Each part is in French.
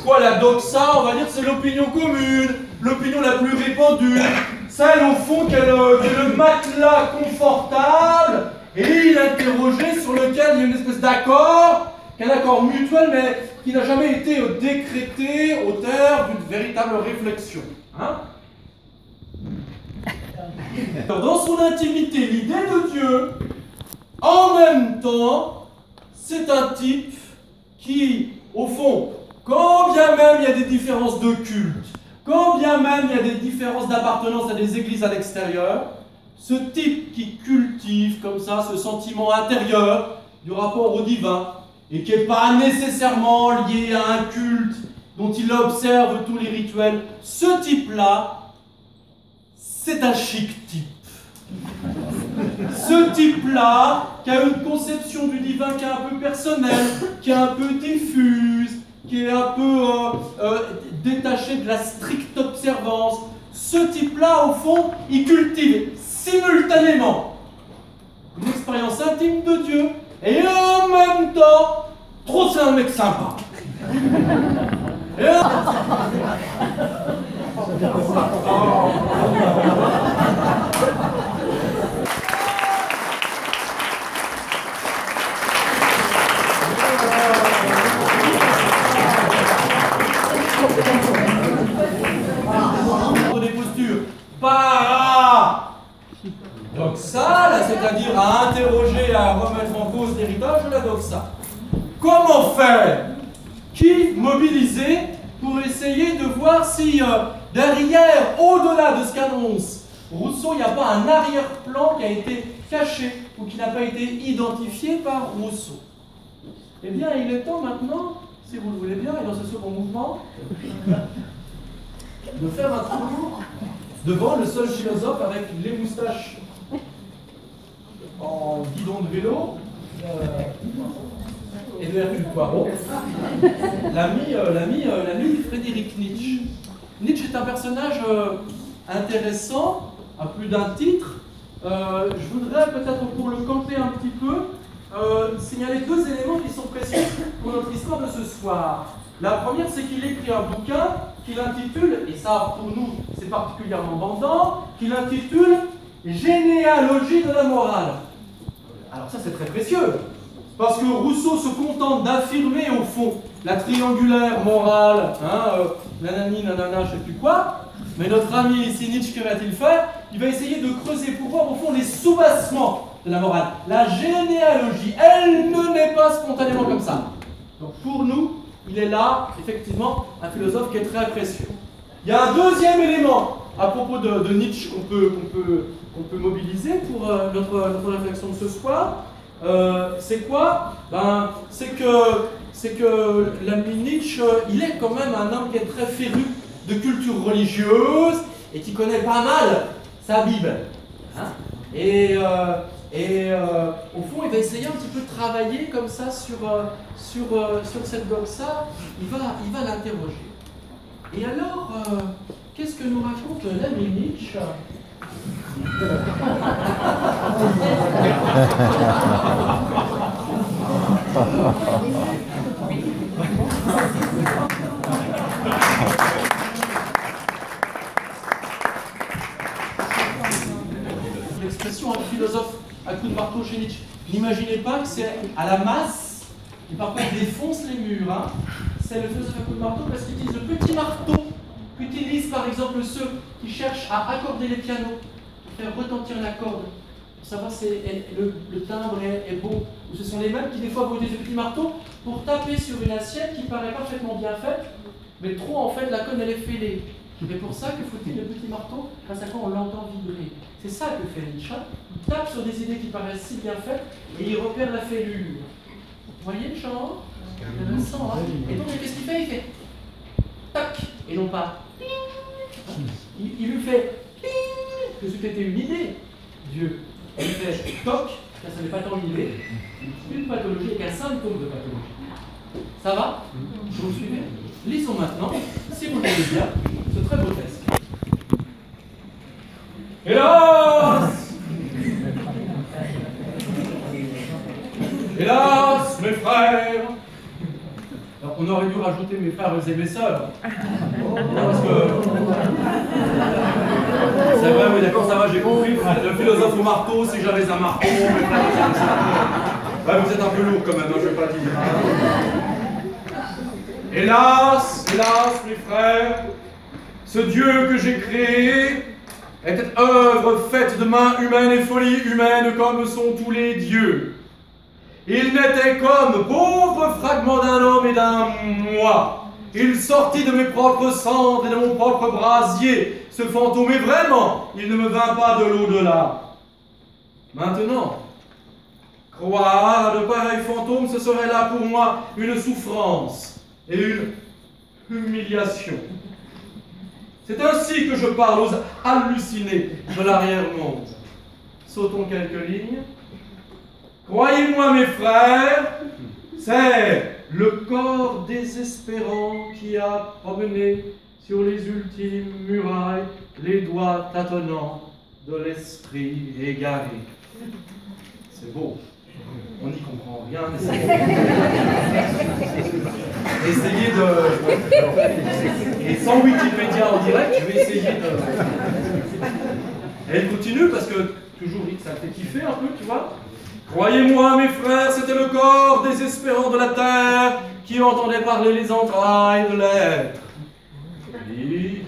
C'est quoi la doxa? On va dire que c'est l'opinion commune, l'opinion la plus répandue, celle au fond qui est le matelas confortable et l'interrogé sur lequel il y a une espèce d'accord, qu'un accord mutuel mais qui n'a jamais été décrété au terme d'une véritable réflexion. Hein? Dans son intimité, l'idée de Dieu, en même temps, c'est un type qui, au fond, quand bien même il y a des différences de culte, quand bien même il y a des différences d'appartenance à des églises à l'extérieur, ce type qui cultive comme ça ce sentiment intérieur du rapport au divin et qui n'est pas nécessairement lié à un culte dont il observe tous les rituels, ce type-là, c'est un chic type. Ce type-là, qui a une conception du divin qui est un peu personnelle, qui est un peu diffuse, qui est un peu détaché de la stricte observance, ce type-là, au fond, il cultive simultanément une expérience intime de Dieu et en même temps, trop c'est un mec sympa. Des postures paradoxales, c'est-à-dire à interroger, à remettre en cause l'héritage de la doxa. Comment faire? Qui mobiliser pour essayer de voir si derrière, au-delà de ce qu'annonce Rousseau, il n'y a pas un arrière-plan qui a été caché ou qui n'a pas été identifié par Rousseau? Eh bien, il est temps maintenant, si vous le voulez bien, et dans ce second mouvement, de faire un tour devant le seul philosophe avec les moustaches en guidon de vélo et de Hercule Poirot, l'ami Frédéric Nietzsche. Nietzsche est un personnage intéressant, à plus d'un titre. Je voudrais peut-être, pour le camper un petit peu, signaler deux éléments qui sont précieux pour notre histoire de ce soir. La première, c'est qu'il écrit un bouquin qu'il intitule, et ça pour nous c'est particulièrement bandant, qu'il intitule Généalogie de la morale. Alors ça c'est très précieux, parce que Rousseau se contente d'affirmer au fond la triangulaire morale, nanani, nanana, je sais plus quoi, mais notre ami ici Nietzsche, que va-t-il faire? Il va essayer de creuser pour voir au fond les soubassements de la morale. La généalogie, elle ne naît pas spontanément comme ça. Donc pour nous, il est là, effectivement, un philosophe qui est très précieux. Il y a un deuxième élément à propos de Nietzsche qu'on peut mobiliser pour notre réflexion de ce soir. C'est quoi? C'est que l'ami Nietzsche, il est quand même un homme qui est très féru de culture religieuse et qui connaît pas mal sa Bible. Hein? Et au fond, il va essayer un petit peu de travailler comme ça sur cette doxa. Il va l'interroger. Et alors, qu'est-ce que nous raconte l'ami Nietzsche? L'expression un philosophe à coup de marteau chez Nietzsche. N'imaginez pas que c'est à la masse qui parfois défonce les murs. Hein. C'est le philosophe à coup de marteau parce qu'il utilise le petit marteau qu'utilisent par exemple ceux qui cherchent à accorder les pianos, pour faire retentir la corde, pour savoir si le timbre est bon. Ou ce sont les mêmes qui des fois vont utiliser le petit marteau pour taper sur une assiette qui paraît parfaitement bien faite, mais trop en fait la conne elle est fêlée. C'est pour ça que faut-il le petit marteau, grâce à quoi on l'entend vibrer. C'est ça que fait Nietzsche. Il tape sur des idées qui paraissent si bien faites et il repère la fêlure. Vous voyez le genre? Il le sent, hein. Et donc qu'est-ce qu'il fait? Il fait tac, et non pas il lui fait que c'était une idée, Dieu. Il lui fait toc, car ça n'est pas tant une idée, une pathologie avec un symptôme de pathologie. Ça va? Vous me suivez? Lisons maintenant, si vous le voulez bien, ce très beau texte. Hélas! Hélas, mes frères! Alors, on aurait dû rajouter mes frères et mes sœurs. Parce que... C'est vrai, oui, d'accord, ça va, j'ai compris. Le philosophe au marteau, si j'avais un marteau, mes frères et sœurs. Ouais, vous êtes un peu lourd quand même, hein, je vais pas dire. Hélas, hélas, mes frères, ce Dieu que j'ai créé était œuvre faite de mains humaines et folie humaine comme sont tous les dieux. Il n'était comme pauvre fragment d'un homme et d'un moi. Il sortit de mes propres cendres et de mon propre brasier. Ce fantôme est vraiment, il ne me vint pas de l'au-delà. Maintenant, croire à de pareils fantômes, ce serait là pour moi une souffrance et une humiliation. C'est ainsi que je parle aux hallucinés de l'arrière-monde. Sautons quelques lignes. Croyez-moi, mes frères, c'est le corps désespérant qui a promené sur les ultimes murailles les doigts tâtonnants de l'esprit égaré. C'est beau. On n'y comprend rien, mais c'est bon. Essayez de... Et sans Wikipédia en direct, je vais essayer de... Et elle continue parce que toujours ça fait kiffer un peu, tu vois. Croyez-moi, mes frères, c'était le corps désespérant de la terre qui entendait parler les entrailles de l'être. Oui.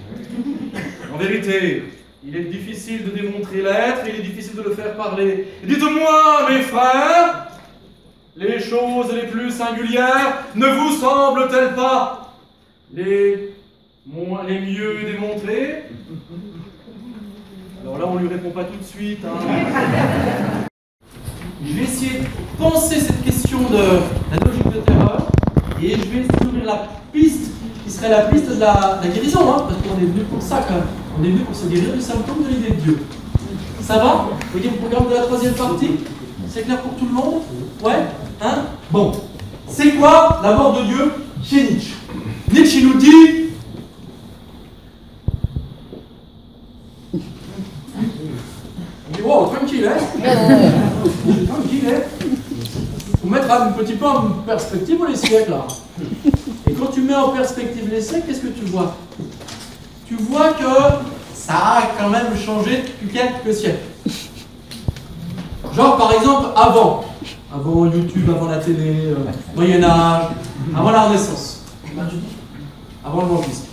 En vérité, il est difficile de démontrer l'être, il est difficile de le faire parler. Dites-moi, mes frères, les choses les plus singulières ne vous semblent-elles pas les mieux démontrées? Alors là, on ne lui répond pas tout de suite. Hein. Je vais essayer de penser cette question de la logique de terreur et je vais essayer d'ouvrir la piste qui serait la piste de la guérison, hein, parce qu'on est venu pour ça quand même. On est venu pour se guérir du symptôme de l'idée de Dieu. Ça va? Vous voyez le programme de la troisième partie? C'est clair pour tout le monde? Ouais? Hein? Bon. C'est quoi la mort de Dieu chez Nietzsche? Nietzsche nous dit... On dit, wow, tranquille, hein? Tranquille, hein? Faut mettre un petit peu en perspective les siècles, là. Et quand tu mets en perspective les siècles, qu'est-ce que tu vois? Tu vois que ça a quand même changé depuis quelques siècles. Genre, par exemple, avant YouTube, avant la télé, Moyen-Âge, avant la Renaissance, avant le banquisme.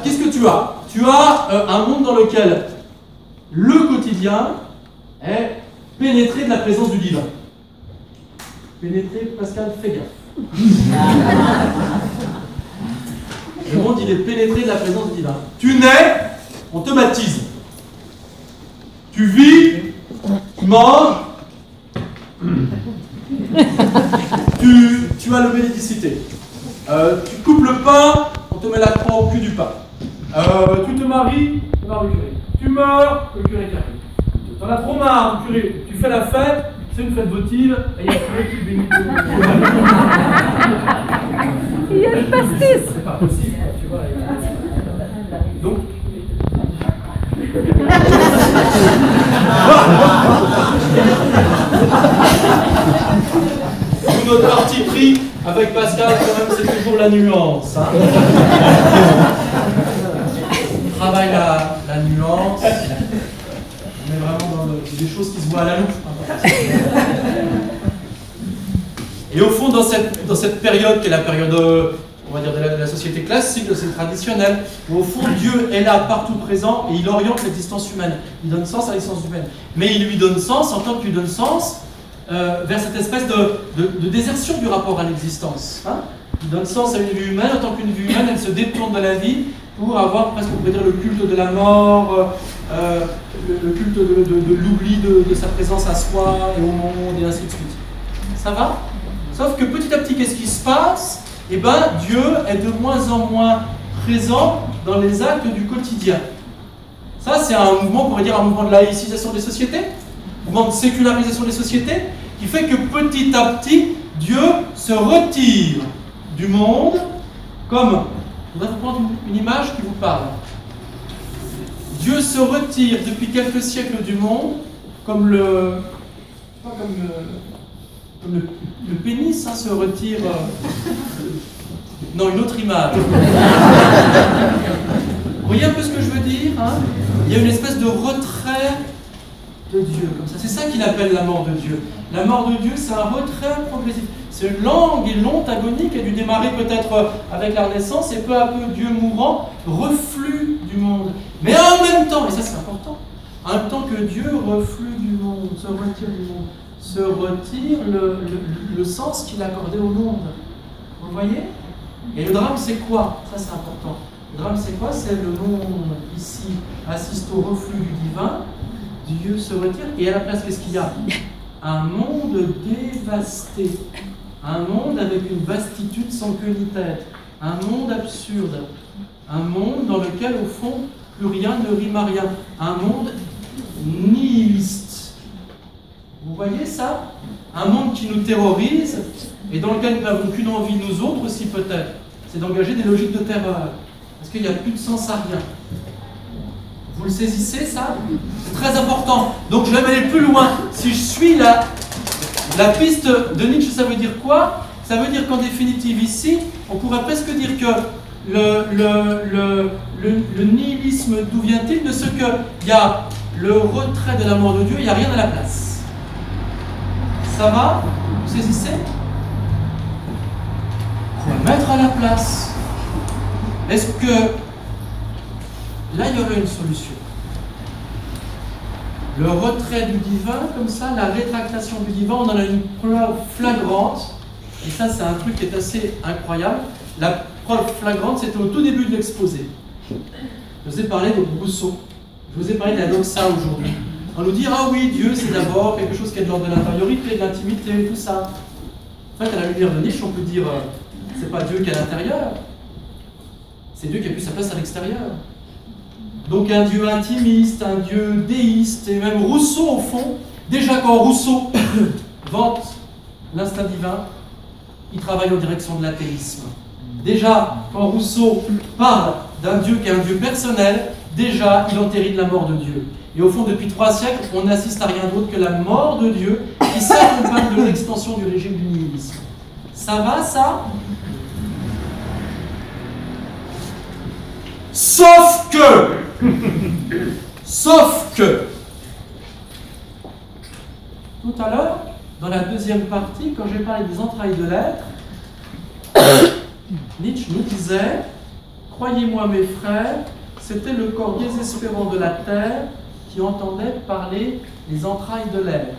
Qu'est-ce que tu as? Tu as un monde dans lequel le quotidien est pénétré de la présence du divin. Pénétré, Pascal, fais gaffe. Le monde, il est pénétré de la présence du divin. Tu nais, on te baptise. Tu vis, tu manges, tu as le bénédicité. Tu coupes le pain, on te met la croix au cul du pain. Tu te maries, tu vas au curé. Tu meurs, le curé qui arrive. T'en as trop marre du curé. Tu fais la fête, c'est une fête votive, et il y a le curé qui bénit tout le monde. Il y a le pastis. C'est pas possible, tu vois. Donc... Notre parti pris avec Pascal, quand même, c'est toujours la nuance. Hein. On travaille la nuance. On est vraiment dans des choses qui se voient à la loupe. Et au fond, dans cette période qui est la période, on va dire, de la société classique, de cette traditionnelle, où au fond, Dieu est là, partout présent, et il oriente l'existence humaine. Il donne sens à l'existence humaine. Mais il lui donne sens, en tant qu'il lui donne sens, vers cette espèce de désertion du rapport à l'existence. Hein. Il donne sens à une vie humaine, en tant qu'une vie humaine, elle se détourne de la vie pour avoir presque, on pourrait dire, le culte de la mort, le culte de l'oubli de sa présence à soi et au monde, et ainsi de suite. Ça va? Sauf que petit à petit, qu'est-ce qui se passe? Eh bien, Dieu est de moins en moins présent dans les actes du quotidien. Ça, c'est un mouvement, on pourrait dire, un mouvement de laïcisation des sociétés, un mouvement de sécularisation des sociétés, qui fait que petit à petit, Dieu se retire du monde comme... Je voudrais vous prendre une image qui vous parle. Dieu se retire depuis quelques siècles du monde comme comme le pénis hein, se retire. Non, une autre image. Vous voyez un peu ce que je veux dire hein? Il y a une espèce de retrait de Dieu, comme ça. C'est ça qu'il appelle la mort de Dieu. La mort de Dieu, c'est un retrait progressif. C'est long et long agonie qui a dû démarrer peut-être avec la Renaissance et peu à peu Dieu mourant, reflux du monde. Mais en même temps, et ça c'est important, en même temps que Dieu reflue du monde, se retire du monde, se retire le sens qu'il accordait au monde. Vous voyez? Et le drame c'est quoi? Ça c'est important. Le drame c'est quoi? C'est le monde ici assiste au reflux du divin, Dieu se retire, et à la place qu'est-ce qu'il y a? Un monde dévasté. Un monde avec une vastitude sans queue ni tête, un monde absurde, un monde dans lequel au fond plus rien ne rime à rien, un monde nihiliste. Vous voyez ça? Un monde qui nous terrorise et dans lequel nous n'avons qu'une envie, nous autres aussi peut-être, c'est d'engager des logiques de terreur, parce qu'il n'y a plus de sens à rien. Vous le saisissez ça? C'est très important. Donc je vais aller plus loin. Si je suis là, la piste de Nietzsche, ça veut dire quoi? Ça veut dire qu'en définitive, ici, on pourrait presque dire que le nihilisme, d'où vient-il? De ce qu'il y a le retrait de la mort de Dieu, il n'y a rien à la place. Ça va? Vous saisissez? Il faut mettre à la place. Est-ce que là, il y aurait une solution? Le retrait du divin, comme ça, la rétractation du divin, on en a une preuve flagrante. Et ça, c'est un truc qui est assez incroyable. La preuve flagrante, c'était au tout début de l'exposé. Je vous ai parlé de Rousseau. Je vous ai parlé de la doxa aujourd'hui. On nous dit, ah oui, Dieu, c'est d'abord quelque chose qui est de l'ordre de l'intériorité, de l'intimité, tout ça. En fait, à la lumière de Nietzsche, on peut dire, c'est pas Dieu qui est à l'intérieur. C'est Dieu qui a plus sa place à l'extérieur. Donc un Dieu intimiste, un Dieu déiste, et même Rousseau au fond, déjà quand Rousseau vante l'instinct divin, il travaille en direction de l'athéisme. Déjà quand Rousseau parle d'un Dieu qui est un Dieu personnel, déjà il entérine la mort de Dieu. Et au fond, depuis 3 siècles, on n'assiste à rien d'autre que la mort de Dieu qui s'accompagne de l'extension du régime du nihilisme. Ça va ça? Sauf que, tout à l'heure, dans la deuxième partie, quand j'ai parlé des entrailles de l'être, Nietzsche nous disait, croyez-moi mes frères, c'était le corps désespérant de la terre qui entendait parler les entrailles de l'être.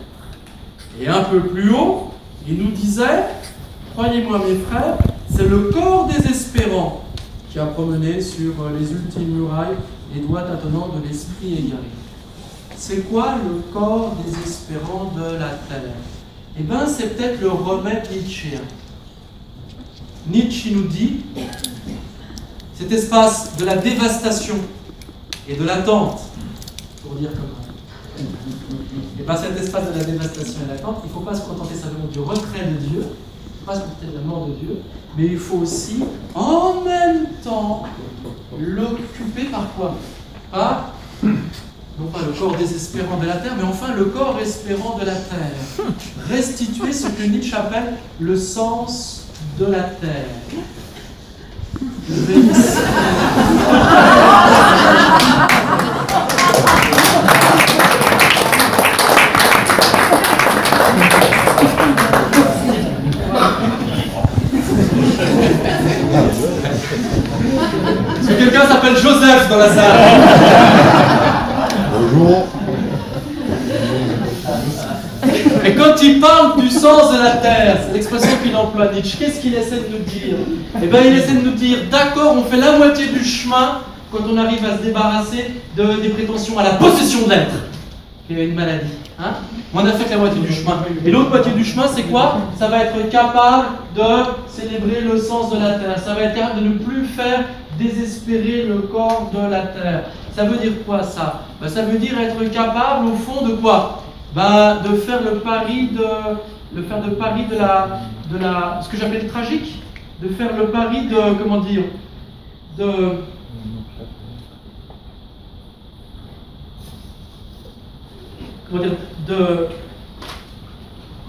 Et un peu plus haut, il nous disait, croyez-moi mes frères, c'est le corps désespérant qui a promené sur les ultimes murailles les doigts tâtonnants de l'esprit égaré. C'est quoi le corps désespérant de la terre? Eh bien, c'est peut-être le remède nietzschéen. Nietzsche nous dit, cet espace de la dévastation et de l'attente, pour dire comment. Et bien, cet espace de la dévastation et de l'attente, il ne faut pas se contenter simplement du retrait de Dieu, il ne faut pas se contenter de la mort de Dieu, mais il faut aussi, en même temps, l'occuper par quoi? Par, non pas le corps désespérant de la terre, mais enfin le corps espérant de la terre. Restituer ce que Nietzsche appelle le sens de la terre. Je vais ici. Est-ce que quelqu'un s'appelle Joseph dans la salle? Bonjour. Et quand il parle du sens de la terre, c'est l'expression qu'il emploie Nietzsche, qu'est-ce qu'il essaie de nous dire? Eh bien, il essaie de nous dire, d'accord, on fait la moitié du chemin quand on arrive à se débarrasser des prétentions à la possession de l'être, qui est une maladie. Hein? On a fait que la moitié du chemin. Et l'autre moitié du chemin, c'est quoi? Ça va être capable de célébrer le sens de la terre. Ça va être capable de ne plus faire désespérer le corps de la terre. Ça veut dire quoi ça? Ben, ça veut dire être capable au fond de quoi? Ben, de faire le pari de la ce que j'appelle tragique, de faire le pari de, comment dire,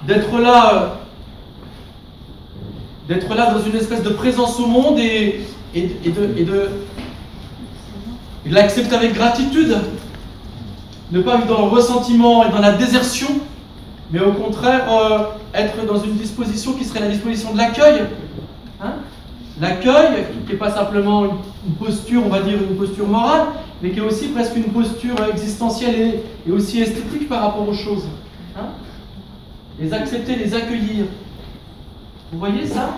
d'être là dans une espèce de présence au monde et de l'accepter avec gratitude, ne pas vivre dans le ressentiment et dans la désertion, mais au contraire être dans une disposition qui serait la disposition de l'accueil. Hein? L'accueil, qui n'est pas simplement une posture, on va dire une posture morale, mais qui est aussi presque une posture existentielle et aussi esthétique par rapport aux choses. Hein? Les accepter, les accueillir. Vous voyez ça?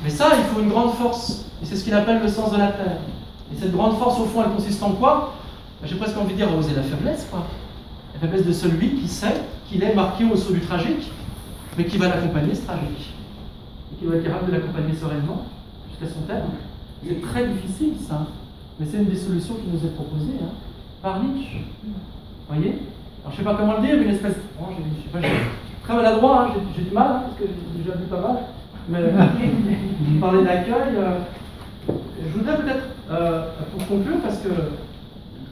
Mais ça, il faut une grande force. Et c'est ce qu'il appelle le sens de la terre. Et cette grande force, au fond, elle consiste en quoi? J'ai presque envie de dire à oser la faiblesse, quoi. La faiblesse de celui qui sait qu'il est marqué au saut du tragique, mais qui va l'accompagner, ce tragique. Et qui va être capable de l'accompagner sereinement jusqu'à son terme. C'est très difficile, ça. Mais c'est une des solutions qui nous est proposée par Nietzsche. Vous voyez? Alors, je ne sais pas comment le dire, une espèce. Bon, je suis très maladroit, j'ai du mal, parce que j'ai déjà vu pas mal. Mais parler d'accueil, je voudrais peut-être, pour conclure, parce que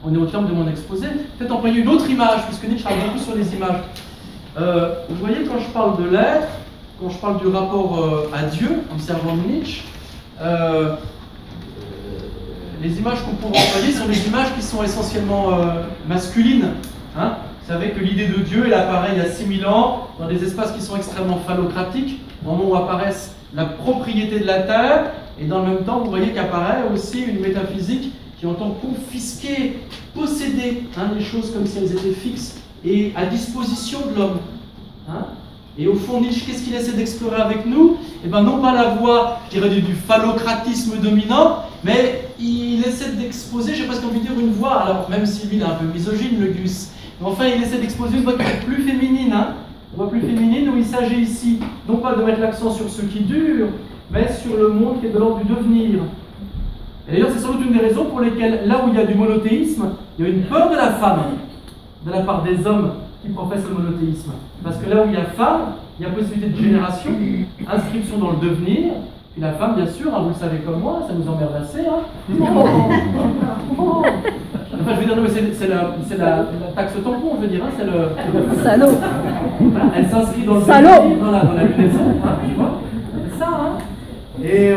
on est au terme de mon exposé, peut-être employer une autre image, puisque Nietzsche parle beaucoup sur les images. Vous voyez, quand je parle de l'être, quand je parle du rapport à Dieu, en servant de Nietzsche, les images qu'on pourrait employer sont des images qui sont essentiellement masculines. Hein? Vous savez que l'idée de Dieu, elle apparaît il y a 6000 ans, dans des espaces qui sont extrêmement phallocratiques, au moment où apparaissent la propriété de la terre, et dans le même temps, vous voyez qu'apparaît aussi une métaphysique qui entend confisquer, posséder les choses comme si elles étaient fixes et à disposition de l'homme. Hein? Et au fond, Nietzsche, qu'est-ce qu'il essaie d'explorer avec nous? Eh bien, non pas la voie, je dirais, du phallocratisme dominant, mais il essaie d'exposer, j'ai presque envie de dire, une voie, alors même si lui, il est un peu misogyne, le Gus, mais enfin, il essaie d'exposer une voie qui est plus féminine, une voie plus féminine, où il s'agit ici, non pas de mettre l'accent sur ce qui dure, mais sur le monde qui est de l'ordre du devenir. Et d'ailleurs, c'est sans doute une des raisons pour lesquelles, là où il y a du monothéisme, il y a une peur de la femme, de la part des hommes qui professent le monothéisme. Parce que là où il y a femme, il y a possibilité de génération, inscription dans le devenir, et la femme, bien sûr, vous le savez comme moi, ça nous emmerde assez. Enfin, je veux dire, non, mais c'est la taxe tampon, je veux dire, c'est le... Salaud. Voilà, elle s'inscrit dans le devenir, dans la lunaison, tu vois, c'est ça, Et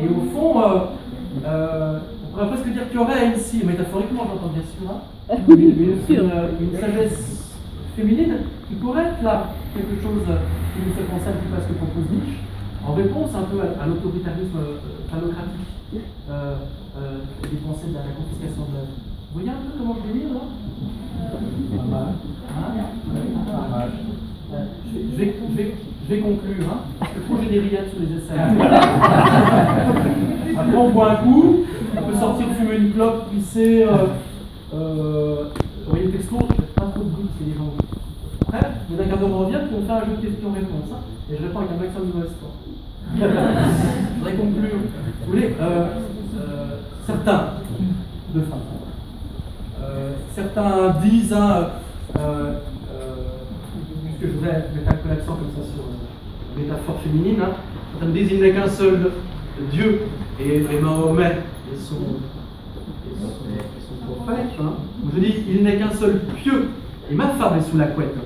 au fond, on pourrait presque dire qu'il y aurait ici, métaphoriquement j'entends bien sûr, une sagesse féminine qui pourrait être là, quelque chose qui nous fait penser un petit peu à ce que propose Nietzsche, en réponse un peu à l'autoritarisme phallocratique des pensées de la confiscation de l'œuvre. Vous voyez un peu comment je délire là? Je vais conclure, parce que trop j'ai des rillettes sur les essais. Après on boit un coup, on peut sortir fumer une clope, pisser, vous voyez le texto, je fais pas trop de bruit, c'est les gens. Après, il y a un quart d'heure on revient, puis on fait un jeu de questions-réponses, et je réponds avec un maximum de espoir. Je voudrais conclure. Vous voulez, certains, deux phrases. Certains disent, que je voudrais mettre un peu l'accent comme ça sur la métaphore féminine, certains disent qu'il n'y a qu'un seul Dieu, et Mahomet et son prophète. Je dis il n'est qu'un seul pieux, et ma femme est sous la couette.